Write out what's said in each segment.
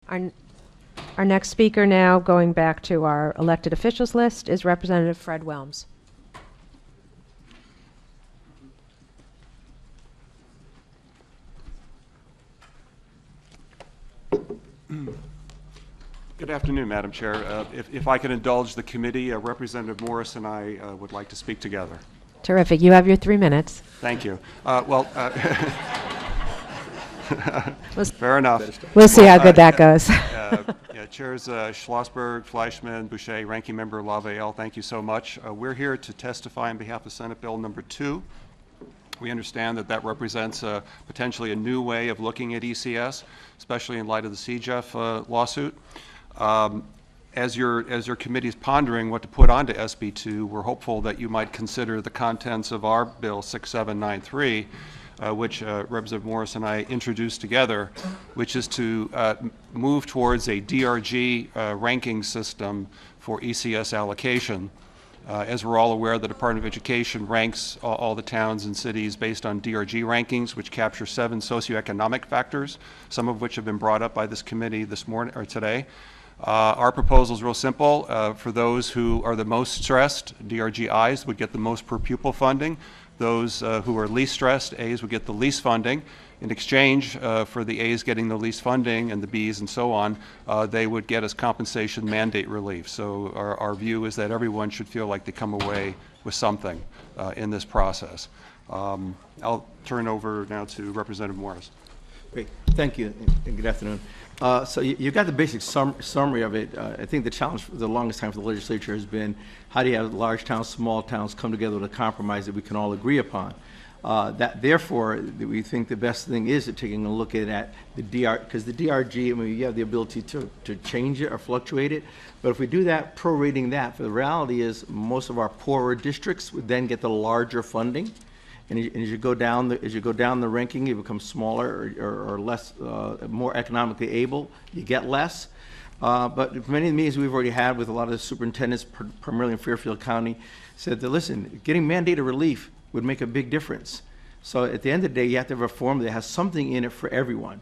Our, our next speaker now, going back to our elected officials list, is Representative Fred Wilms. Good afternoon, Madam Chair. If I could indulge the committee, Representative Morris and I would like to speak together. Terrific. You have your 3 minutes. Thank you. Fair enough. We'll see how good that goes. Chairs Schlossberg, Fleischman, Boucher, Ranking Member LaValle, thank you so much. We're here to testify on behalf of Senate Bill number 2. We understand that that represents potentially a new way of looking at ECS, especially in light of the CJEF lawsuit. As your committee is pondering what to put onto SB2, we're hopeful that you might consider the contents of our bill 6793, which Representative Morris and I introduced together, which is to move towards a DRG ranking system for ECS allocation. As we're all aware, the Department of Education ranks all the towns and cities based on DRG rankings, which capture 7 socioeconomic factors, some of which have been brought up by this committee this morning or today. Our proposal is real simple. For those who are the most stressed, DRG I's would get the most per pupil funding. Those who are least stressed, A's, would get the least funding. In exchange for the A's getting the least funding and the B's and so on, they would get as compensation mandate relief. So our view is that everyone should feel like they come away with something in this process. I'll turn over now to Representative Morris. Great. Thank you, and good afternoon. So you got the basic summary of it. I think the challenge for the longest time for the legislature has been how do you have large towns, small towns come together with a compromise that we can all agree upon. Therefore, we think the best thing is taking a look at the DR, because the DRG, I mean, you have the ability to change it or fluctuate it. But if we do that, prorating that, for the reality is most of our poorer districts would then get the larger funding. And as you go down the ranking, you become smaller or less, more economically able. You get less. But many of the meetings we've already had with a lot of the superintendents, primarily in Fairfield County, said that listen, getting mandated relief would make a big difference. So at the end of the day, you have to have a reform that has something in it for everyone.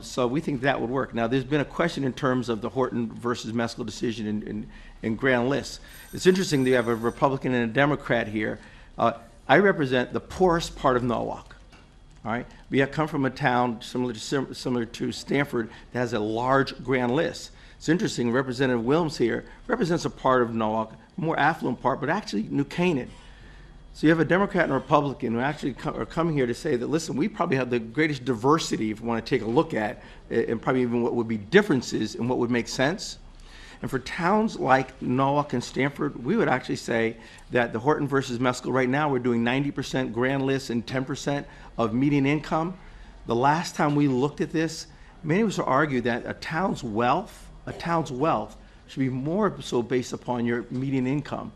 So we think that would work. Now, there's been a question in terms of the Horton versus Meskel decision in Grand List. It's interesting that you have a Republican and a Democrat here. I represent the poorest part of Norwalk. All right, we have come from a town similar to Stanford that has a large Grand List. It's interesting. Representative Wilms here represents a part of Norwalk, more affluent part, but actually New Canaan. So you have a Democrat and a Republican who actually are coming here to say that, listen, we probably have the greatest diversity if you want to take a look at, and probably even what would be differences and what would make sense. And for towns like Norwalk and Stanford, we would actually say that the Horton versus Meskel, right now we're doing 90% Grand List and 10% of median income. The last time we looked at this, many of us will argue that a town's wealth should be more so based upon your median income.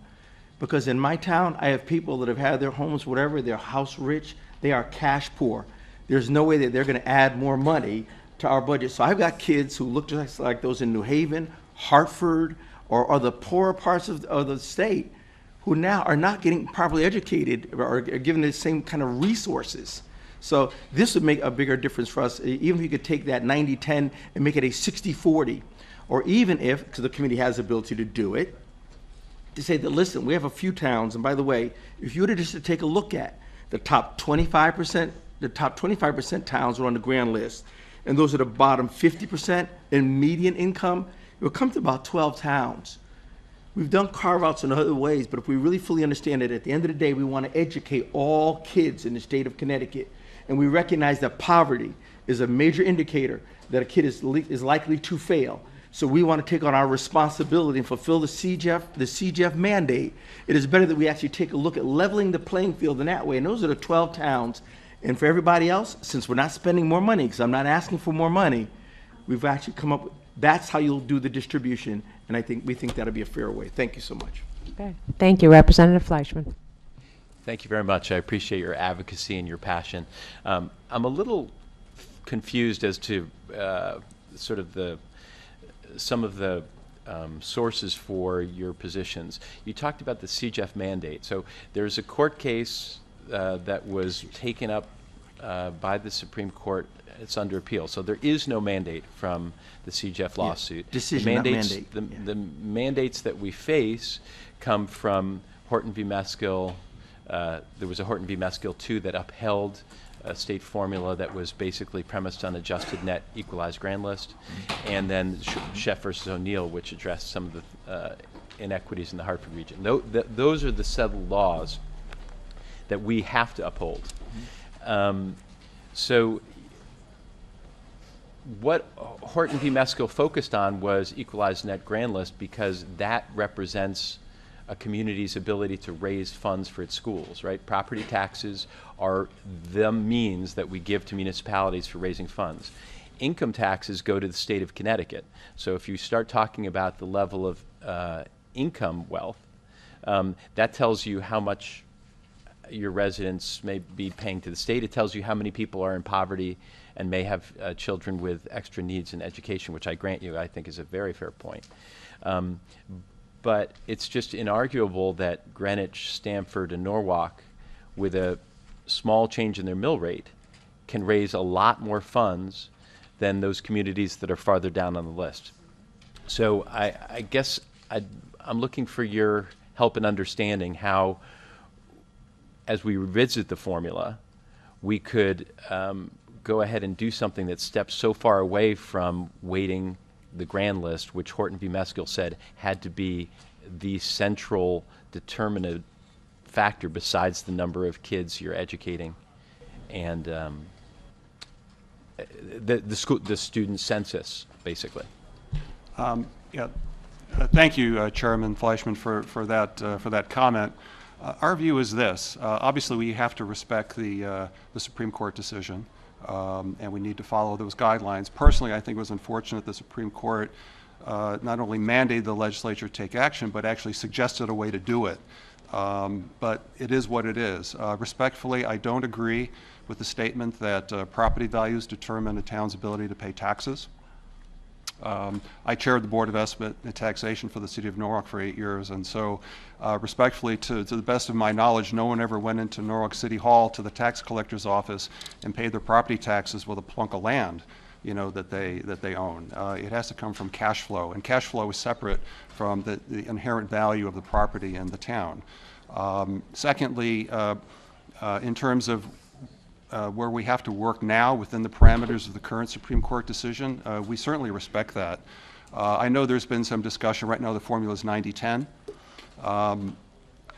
Because in my town, I have people that have had their homes, whatever, they're house rich, they are cash poor. There's no way that they're gonna add more money to our budget. So I've got kids who look just like those in New Haven, Hartford, or the poorer parts of the state who now are not getting properly educated or are given the same kind of resources. So this would make a bigger difference for us, even if you could take that 90-10 and make it a 60-40, or even if, because the committee has the ability to do it, to say that, listen, we have a few towns, and by the way, if you were to just to take a look at the top 25% towns are on the Grand List, and those are the bottom 50% in median income, it will come to about 12 towns. We've done carve-outs in other ways, but if we really fully understand it, at the end of the day, we want to educate all kids in the state of Connecticut. And we recognize that poverty is a major indicator that a kid is likely to fail. So we want to take on our responsibility and fulfill the CJEF mandate. It is better that we actually take a look at leveling the playing field in that way. And those are the 12 towns. And for everybody else, since we're not spending more money, because I'm not asking for more money, we've actually come up with, that's how you'll do the distribution, and we think that'll be a fair way. Thank you so much. Okay. Thank you, Representative Fleischman. Thank you very much. I appreciate your advocacy and your passion. I'm a little confused as to sort of some of the sources for your positions. You talked about the CJEF mandate. So there's a court case that was taken up by the Supreme Court. It's under appeal. So there is no mandate from the CJEF lawsuit. Decision, not mandate. The mandates that we face come from Horton v. Meskill. There was a Horton v. Meskill 2 that upheld a state formula that was basically premised on adjusted net equalized grand list, and then Sheff versus O'Neill, which addressed some of the inequities in the Hartford region. Those are the settled laws that we have to uphold. So what Horton v. Meskill focused on was equalized net grand list because that represents a community's ability to raise funds for its schools, right? Property taxes are the means that we give to municipalities for raising funds. Income taxes go to the state of Connecticut. So if you start talking about the level of income wealth, that tells you how much your residents may be paying to the state. It tells you how many people are in poverty and may have children with extra needs in education, which I grant you I think is a very fair point. But it's just inarguable that Greenwich, Stamford, and Norwalk, with a small change in their mill rate, can raise a lot more funds than those communities that are farther down on the list. So I guess I'm looking for your help in understanding how, as we revisit the formula, we could go ahead and do something that steps so far away from weighting the grand list, which Horton v. Meskill said had to be the central determinative factor besides the number of kids you're educating and the student census, basically. Thank you, Chairman Fleischman, for that comment. Our view is this. Obviously, we have to respect the Supreme Court decision, and we need to follow those guidelines. Personally, I think it was unfortunate the Supreme Court not only mandated the legislature take action, but actually suggested a way to do it. But it is what it is. Respectfully, I don't agree with the statement that property values determine a town's ability to pay taxes. I chaired the Board of Estimate and Taxation for the City of Norwalk for 8 years, and so respectfully, to the best of my knowledge, no one ever went into Norwalk City Hall to the tax collector's office and paid their property taxes with a plunk of land, you know, that they own. It has to come from cash flow, and cash flow is separate from the inherent value of the property in the town. Secondly, in terms of where we have to work now within the parameters of the current Supreme Court decision, we certainly respect that. I know there's been some discussion. Right now the formula is 90-10.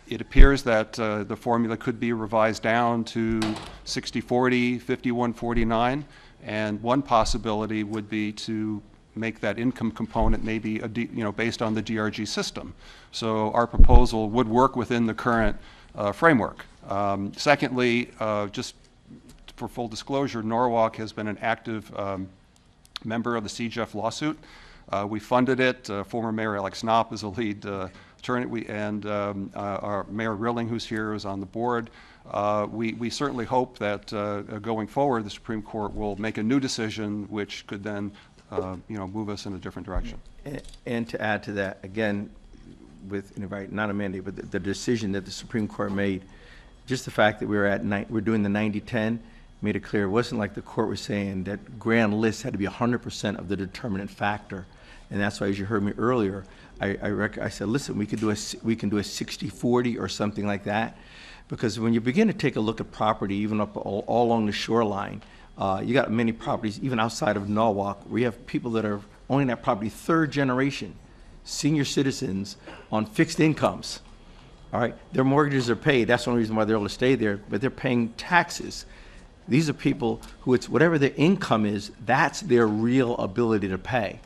It appears that the formula could be revised down to 60-40, 51-49, and one possibility would be to make that income component maybe based on the DRG system. So our proposal would work within the current framework. Secondly, just for full disclosure, Norwalk has been an active member of the CJEF lawsuit. We funded it. Former Mayor Alex Knopp is a lead attorney, and our Mayor Rilling, who's here, is on the board. We certainly hope that going forward, the Supreme Court will make a new decision, which could then move us in a different direction. And to add to that, again, with not a mandate, but the decision that the Supreme Court made, just the fact that we're doing the 90-10 made it clear it wasn't like the court was saying that grand list had to be 100% of the determinant factor, and that's why, as you heard me earlier, I said, listen, we can do a 60-40 or something like that, because when you begin to take a look at property, even up all along the shoreline, you got many properties, even outside of Norwalk, where you have people that are owning that property third generation, senior citizens on fixed incomes. All right, their mortgages are paid. That's the only reason why they're able to stay there, but they're paying taxes. These are people who it's whatever their income is, that's their real ability to pay.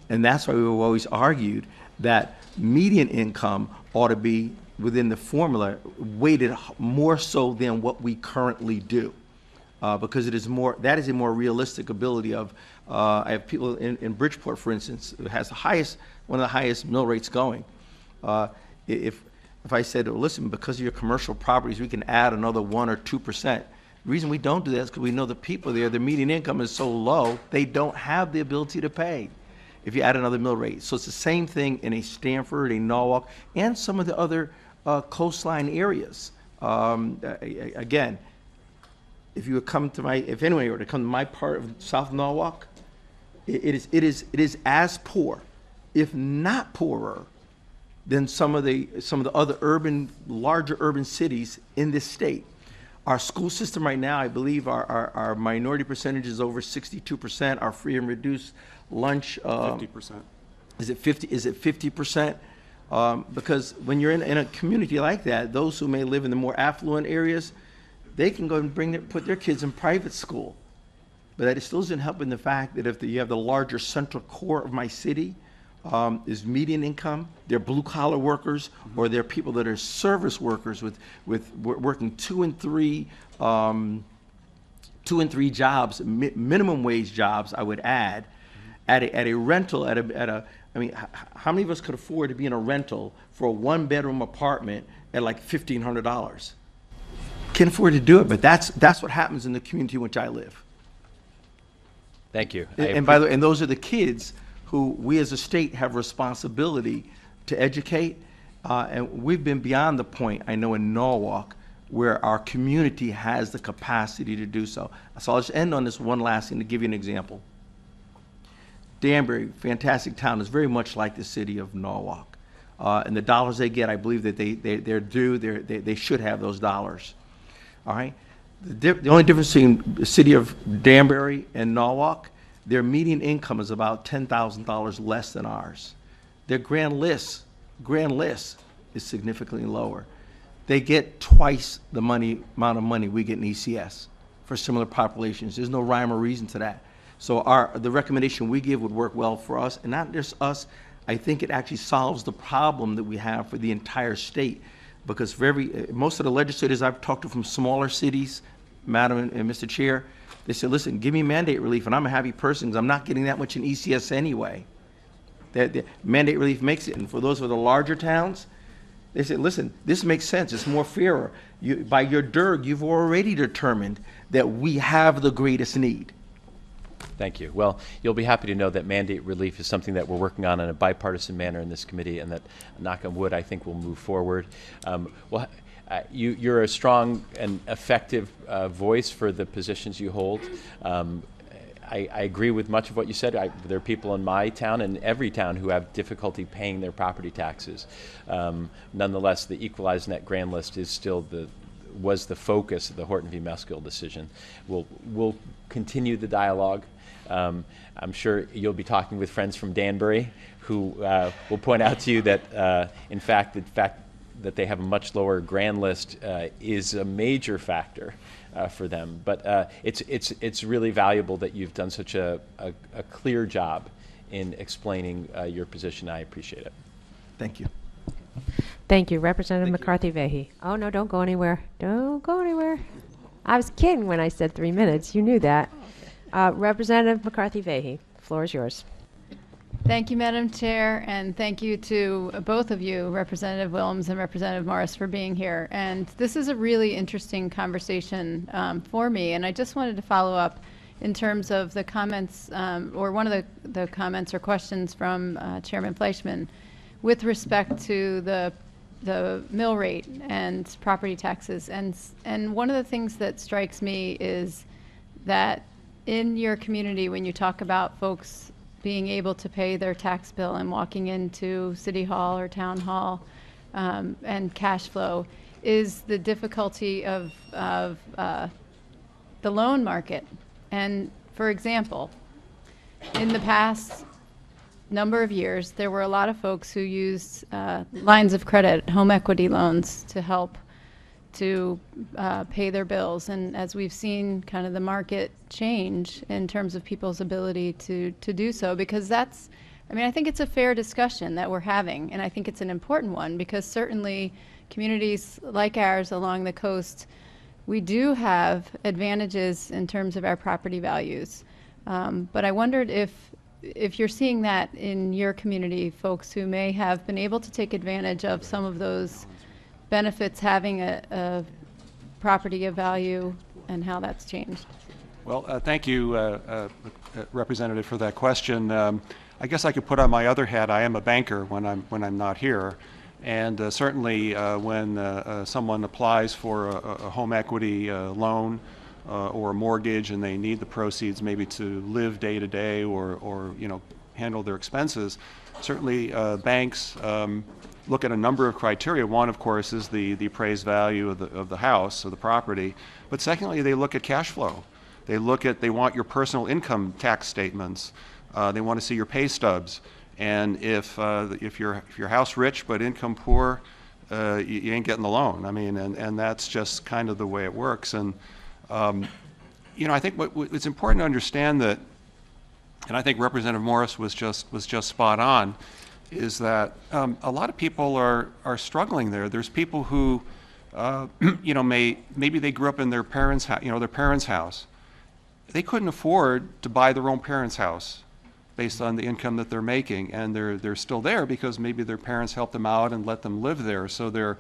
And that's why we've always argued that median income ought to be within the formula weighted more so than what we currently do. Because it is that is a more realistic ability of, I have people in Bridgeport, for instance, who has one of the highest mill rates going. If I said, well, listen, because of your commercial properties, we can add another 1 or 2%. The reason we don't do that is because we know the people there, their median income is so low, they don't have the ability to pay if you add another mill rate. So it's the same thing in a Stamford, a Norwalk, and some of the other coastline areas. Again, if you would come to if anyone were to come to my part of South Norwalk, it is as poor, if not poorer, than some of the other larger urban cities in this state. Our school system right now, I believe our minority percentage is over 62%. Our free and reduced lunch. 50%. Is it 50%? Because when you're in a community like that, those who may live in the more affluent areas, they can go and put their kids in private school. But that still isn't helping the fact that if you have the larger central core of my city, is median income, they're blue collar workers, or they're people that are service workers with working 2 and 3 jobs, minimum wage jobs, I would add, at a rental, I mean, how many of us could afford to be in a rental for a 1-bedroom apartment at like $1,500? Can't afford to do it, but that's what happens in the community in which I live. Thank you. And by the way, and those are the kids who we as a state have responsibility to educate. And we've been beyond the point, I know, in Norwalk, where our community has the capacity to do so. So I'll just end on this one last thing to give you an example. Danbury, fantastic town, is very much like the city of Norwalk. And the dollars they get, I believe that they're due, they should have those dollars. All right? The only difference between the city of Danbury and Norwalk, their median income is about $10,000 less than ours. Their grand list is significantly lower. They get twice the amount of money we get in ECS for similar populations. There's no rhyme or reason to that. So the recommendation we give would work well for us, and not just us. I think it actually solves the problem that we have for the entire state, because for most of the legislators I've talked to from smaller cities, Madam and Mr. Chair, they said, listen, give me mandate relief, and I'm a happy person because I'm not getting that much in ECS anyway. The mandate relief makes it. And for those with the larger towns, they said, listen, this makes sense. It's more fairer. By your DIRG, you've already determined that we have the greatest need. Thank you. Well, you'll be happy to know that mandate relief is something that we're working on in a bipartisan manner in this committee, and that, knock on wood, I think will move forward. You're a strong and effective voice for the positions you hold. I agree with much of what you said. There are people in my town and every town who have difficulty paying their property taxes. Nonetheless, the equalized net grand list is still was the focus of the Horton v. Meskill decision. We'll continue the dialogue. I'm sure you'll be talking with friends from Danbury who will point out to you that, in fact, that they have a much lower grand list is a major factor for them. But it's really valuable that you've done such a clear job in explaining your position. I appreciate it. Thank you. Thank you. Representative McCarthy-Vahey. Oh, no, don't go anywhere. Don't go anywhere. I was kidding when I said 3 minutes. You knew that. Representative McCarthy-Vahey, the floor is yours. Thank you, Madam Chair, and thank you to both of you, Representative Wilms and Representative Morris, for being here. And this is a really interesting conversation for me, and I just wanted to follow up in terms of the comments, or one of the comments or questions from Chairman Fleischman with respect to the mill rate and property taxes. And one of the things that strikes me is that in your community, when you talk about folks being able to pay their tax bill and walking into City Hall or Town Hall and cash flow, is the difficulty of the loan market. And for example, in the past number of years, there were a lot of folks who used lines of credit, home equity loans, to help to pay their bills. And as we've seen kind of the market change in terms of people's ability to do so, because that's, I mean, I think it's a fair discussion that we're having, and I think it's an important one, because certainly communities like ours along the coast, we do have advantages in terms of our property values. But I wondered if you're seeing that in your community, folks who may have been able to take advantage of some of those benefits having a property of value, and how that's changed. Well, thank you, Representative, for that question. I guess I could put on my other hat. I am a banker when I'm not here, and certainly when someone applies for a home equity loan or a mortgage, and they need the proceeds maybe to live day to day or handle their expenses, certainly banks look at a number of criteria. One, of course, is the appraised value of the house or the property. But secondly, they look at cash flow. They want your personal income tax statements. They want to see your pay stubs. And if you're house rich but income poor, you ain't getting the loan. I mean, and that's just kind of the way it works. And I think it's important to understand that, and I think Representative Morris was just spot on, is that a lot of people are struggling there. There's people who, maybe they grew up in their parents' house. They couldn't afford to buy their own parents' house based on the income that they're making, and they're still there because maybe their parents helped them out and let them live there. So they're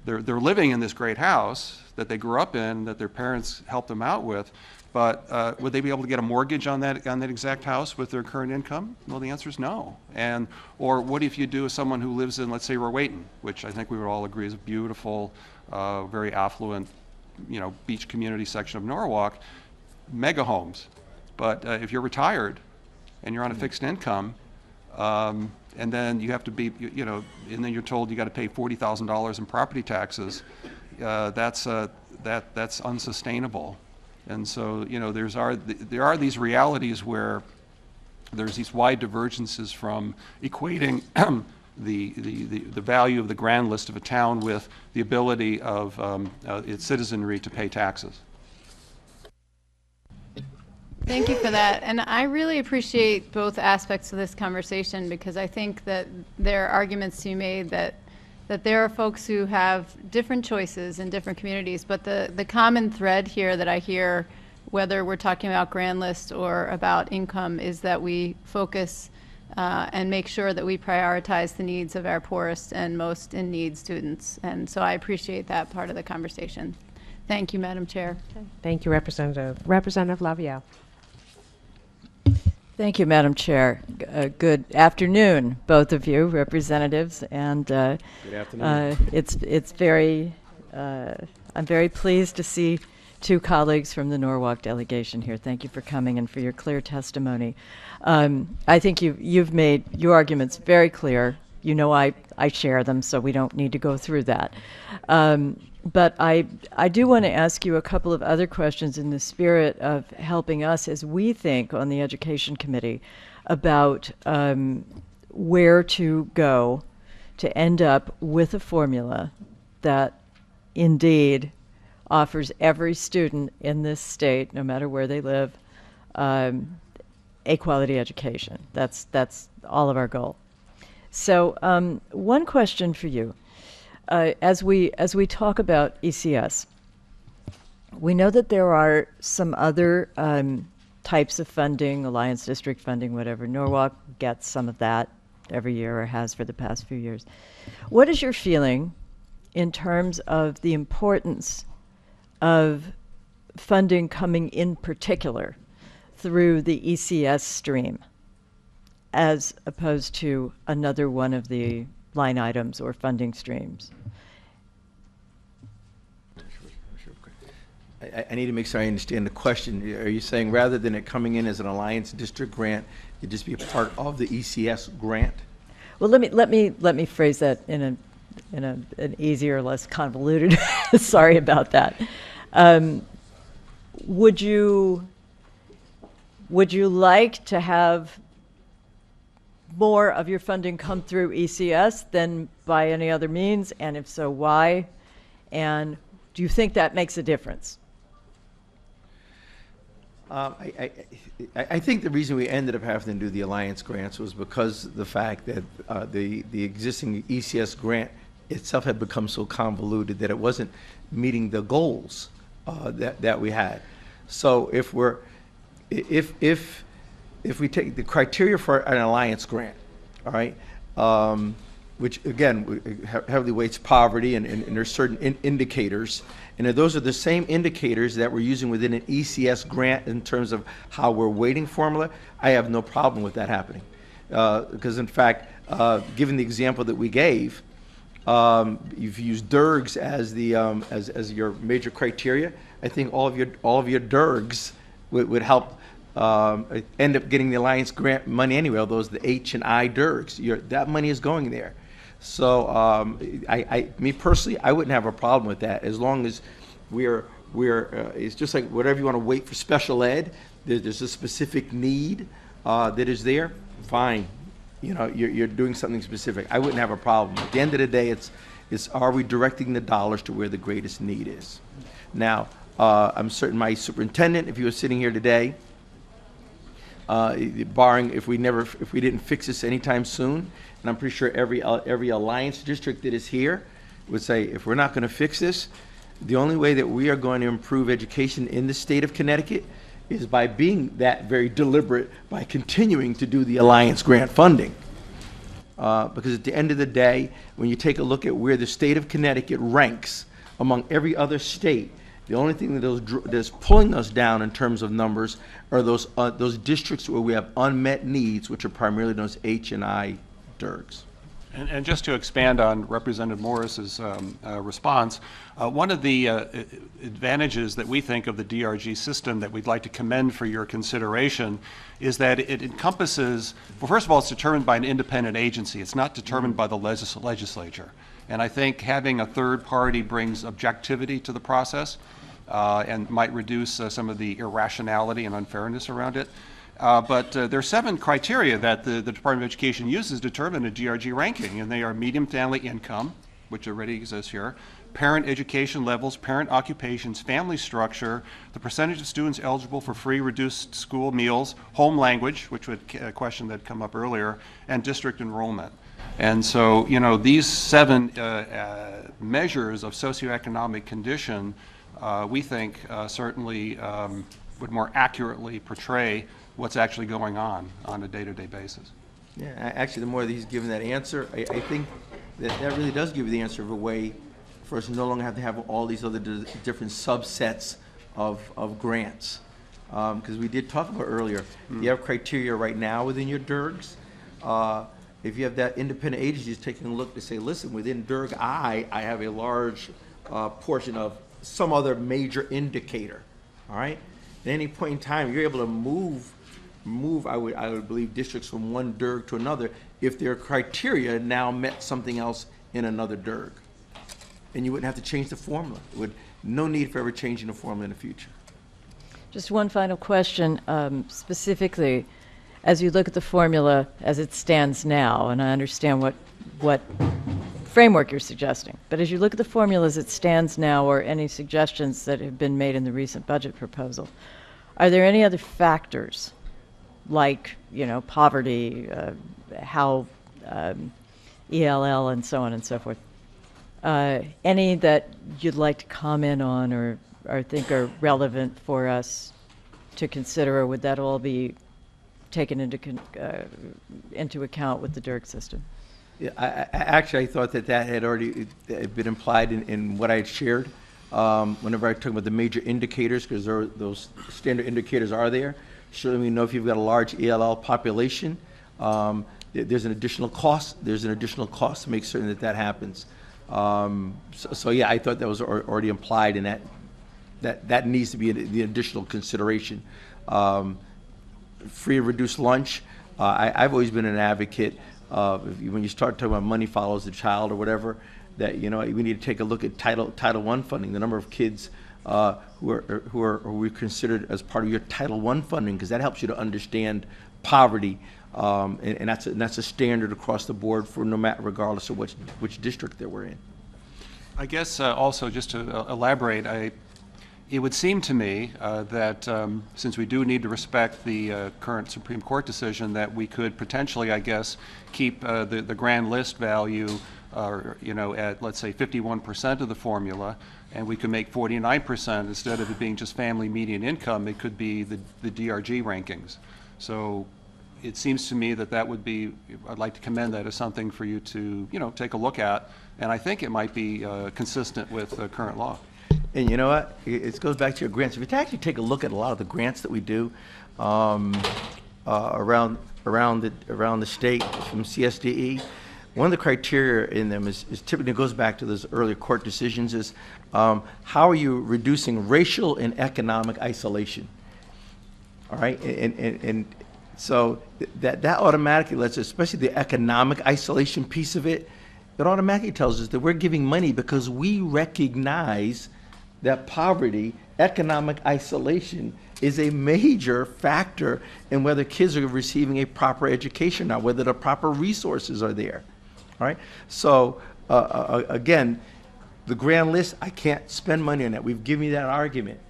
living in this great house that they grew up in, that their parents helped them out with. But would they be able to get a mortgage on that exact house with their current income? Well, the answer is no. Or what if you do as someone who lives in, let's say, Rowayton, which I think we would all agree is a beautiful, very affluent, beach community section of Norwalk, mega homes. But if you're retired and you're on a fixed income, and then you have to be, and then you're told you got to pay $40,000 in property taxes, that's unsustainable. And so, there are these realities where there's these wide divergences from equating the value of the grand list of a town with the ability of its citizenry to pay taxes. Thank you for that. And I really appreciate both aspects of this conversation, because I think that there are arguments to be made that there are folks who have different choices in different communities, but the common thread here that I hear, whether we're talking about grand list or about income, is that we focus and make sure that we prioritize the needs of our poorest and most in need students. And so I appreciate that part of the conversation. Thank you, Madam Chair. Thank you, Representative. Representative Lavielle. Thank you, Madam Chair. Good afternoon, both of you, representatives, and Good afternoon. it's very. I'm very pleased to see two colleagues from the Norwalk delegation here. Thank you for coming and for your clear testimony. I think you've made your arguments very clear. I share them, so we don't need to go through that. But I do want to ask you a couple of other questions in the spirit of helping us as we think on the Education Committee about where to go to end up with a formula that indeed offers every student in this state, no matter where they live, a quality education. That's all of our goal. So one question for you. As we talk about ECS, we know that there are some other types of funding, Alliance District funding, whatever. Norwalk gets some of that every year, or has for the past few years. What is your feeling in terms of the importance of funding coming in particular through the ECS stream, as opposed to another one of the line items or funding streams? I need to make sure I understand the question. Are you saying rather than it coming in as an Alliance District grant, it'd just be a part of the ECS grant? Well, let me phrase that in an easier, less convoluted. Sorry about that. Would you like to have more of your funding come through ECS than by any other means? And if so, why? And do you think that makes a difference? I think the reason we ended up having to do the Alliance grants was because the fact that the existing ECS grant itself had become so convoluted that it wasn't meeting the goals that we had. So if we take the criteria for an Alliance grant, all right, which again heavily weights poverty, and there's certain indicators, and those are the same indicators that we're using within an ECS grant in terms of how we're weighting formula, I have no problem with that happening. Because in fact, given the example that we gave, You've used DERGs as the as your major criteria. I think all of your DERGs would help end up getting the Alliance grant money anyway. Although those the H and I DERGs, that money is going there. So me personally, I wouldn't have a problem with that as long as we're it's just like whatever you want to wait for special ed. There's a specific need that is there. Fine. You're doing something specific. I wouldn't have a problem. At the end of the day, it's are we directing the dollars to where the greatest need is? Now, I'm certain my superintendent, if he was sitting here today, barring if we didn't fix this anytime soon, and I'm pretty sure every Alliance district that is here would say, if we're not going to fix this, the only way that we are going to improve education in the state of Connecticut is by being that very deliberate, by continuing to do the Alliance grant funding. Because at the end of the day, when you take a look at where the state of Connecticut ranks among every other state, the only thing that's pulling us down in terms of numbers are those districts where we have unmet needs, which are primarily those H and I DERGs. And just to expand on Representative Morris's response, one of the advantages that we think of the DRG system that we'd like to commend for your consideration is that it encompasses, well, first of all, it's determined by an independent agency. It's not determined by the legislature. And I think having a third party brings objectivity to the process and might reduce some of the irrationality and unfairness around it. But there are 7 criteria that the Department of Education uses to determine a DRG ranking, and they are median family income, which already exists here, parent education levels, parent occupations, family structure, the percentage of students eligible for free reduced school meals, home language, which was a question that come up earlier, and district enrollment. And so, these 7 measures of socioeconomic condition, we think certainly would more accurately portray what's actually going on a day-to-day basis. Yeah, actually, the more that he's given that answer, I think that really does give you the answer of a way for us to no longer have to have all these other different subsets of grants. Because we did talk about earlier, you have criteria right now within your DERGs. If you have that independent agencies taking a look to say, listen, within DERG I have a large portion of some other major indicator, all right? At any point in time, you're able to move, I would believe, districts from one DERG to another if their criteria now met something else in another DERG. And you wouldn't have to change the formula. No need for ever changing the formula in the future. Just one final question, specifically, as you look at the formula as it stands now, and I understand what framework you're suggesting, but as you look at the formula as it stands now, or any suggestions that have been made in the recent budget proposal, are there any other factors like, poverty, how ELL and so on and so forth, any that you'd like to comment on or think are relevant for us to consider, or would that all be taken into account with the DERG system? Yeah, I thought that had already been implied in what I had shared. Whenever I talk about the major indicators, because those standard indicators are there. Certainly we know if you've got a large ELL population, there's an additional cost. There's an additional cost to make certain that happens. So yeah, I thought that was already implied in that needs to be the additional consideration. Free and reduced lunch. I've always been an advocate of when you start talking about money follows the child or whatever, that we need to take a look at Title I funding, the number of kids who are considered as part of your Title I funding, because that helps you to understand poverty, and that's a standard across the board for regardless of which district that we're in. I guess also just to elaborate, it would seem to me that since we do need to respect the current Supreme Court decision, that we could potentially, I guess, keep the grand list value, at let's say 51% of the formula, and we could make 49% instead of it being just family median income. It could be the DRG rankings. So it seems to me that would be. I'd like to commend that as something for you to take a look at, and I think it might be consistent with current law. And you know what? It goes back to your grants. If you actually take a look at a lot of the grants that we do around the state from CSDE, one of the criteria in them is typically goes back to those earlier court decisions is how are you reducing racial and economic isolation? All right, and so that automatically lets us, especially the economic isolation piece of it, it automatically tells us that we're giving money because we recognize that poverty, economic isolation is a major factor in whether kids are receiving a proper education or whether the proper resources are there. All right, so again, the grand list, I can't spend money on that. We've given you that argument.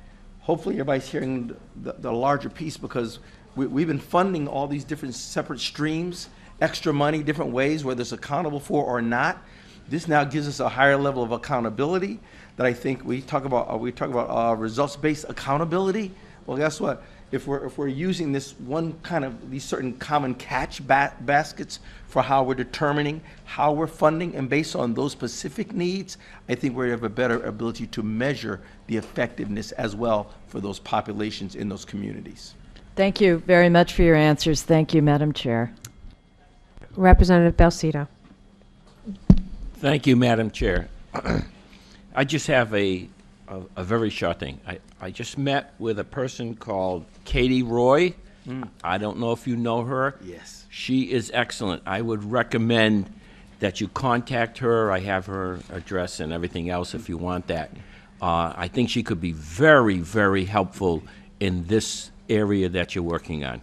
Hopefully everybody's hearing the larger piece, because we've been funding all these different separate streams, extra money, different ways, whether it's accountable for or not. This now gives us a higher level of accountability that I think we talk about results-based accountability. Well, guess what? If we're using this one kind of, these certain common catch baskets for how we're determining how we're funding, and based on those specific needs, I think we have a better ability to measure the effectiveness as well for those populations in those communities. Thank you very much for your answers. Thank you, Madam Chair. Representative Belcito. Thank you, Madam Chair. I just have a very short thing. I just met with a person called Katie Roy. I don't know if you know her. Yes. She is excellent. I would recommend that you contact her. I have her address and everything else if you want that. I think she could be very, very helpful in this area that you're working on.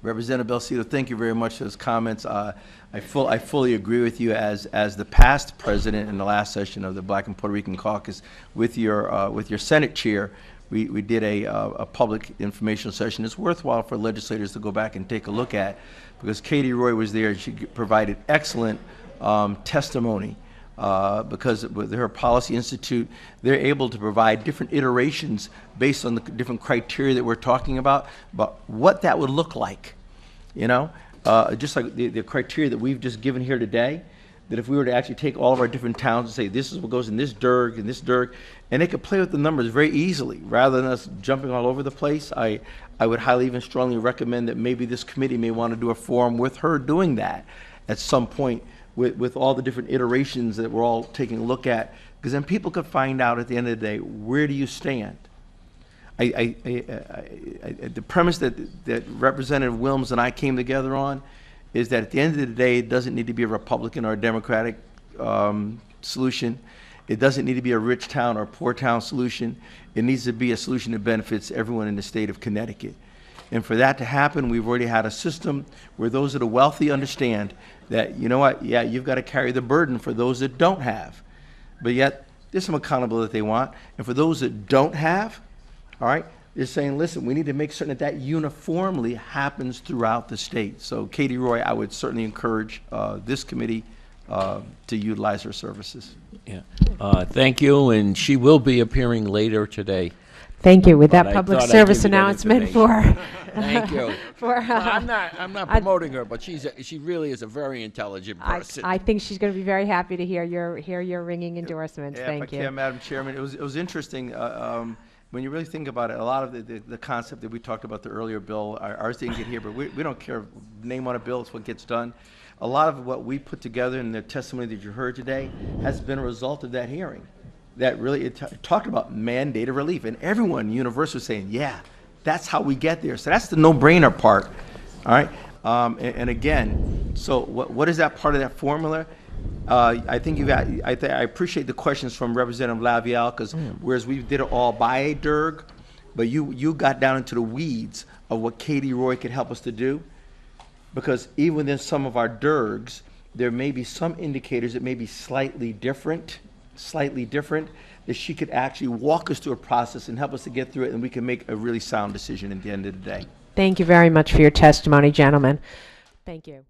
Representative Belcito, thank you very much for those comments. I fully agree with you as the past president in the last session of the Black and Puerto Rican Caucus with your Senate chair. We did a public informational session. It's worthwhile for legislators to go back and take a look at, because Katie Roy was there and she provided excellent testimony. Because with her Policy Institute, they're able to provide different iterations based on the different criteria that we're talking about what that would look like, you know? Just like the criteria that we've just given here today, that if we were to actually take all of our different towns and say, this is what goes in this DIRG and this DIRG, and they could play with the numbers very easily, rather than us jumping all over the place, I would highly even strongly recommend that maybe this committee may want to do a forum with her doing that at some point, with all the different iterations that we're all taking a look at, because then people could find out at the end of the day, where do you stand? The premise that Representative Wilms and I came together on is that at the end of the day, it doesn't need to be a Republican or a Democratic solution. It doesn't need to be a rich town or a poor town solution. It needs to be a solution that benefits everyone in the state of Connecticut. And for that to happen, we've already had a system where those that are wealthy understand that, you know what, yeah, you've got to carry the burden for those that don't have. But yet, there's some accountability that they want. And for those that don't have, all right, they're saying, listen, we need to make certain that uniformly happens throughout the state. So Katie Roy, I would certainly encourage this committee to utilize her services. Yeah. Thank you, and she will be appearing later today. Thank you. With that But I public thought I'd service give you that announcement for, Thank you. for I'm not promoting her, but she really is a very intelligent person. I think she's going to be very happy to hear your ringing endorsements. Yeah, Thank if I you. can, Madam Chairman, it was interesting when you really think about it. A lot of the concept that we talked about the earlier bill, ours didn't get here, but we don't care. Name on a bill, it's what gets done. A lot of what we put together in the testimony that you heard today has been a result of that hearing. That really talked about mandated relief, and everyone universally saying, yeah, that's how we get there. So that's the no-brainer part, all right? And again, so what is that part of that formula? I think I appreciate the questions from Representative Lavielle, because whereas we did it all by a DIRG, but you got down into the weeds of what Katie Roy could help us to do, because even within some of our DIRGs, there may be some indicators that may be slightly different, that she could actually walk us through a process and help us to get through it, and we can make a really sound decision at the end of the day. Thank you very much for your testimony, gentlemen. Thank you.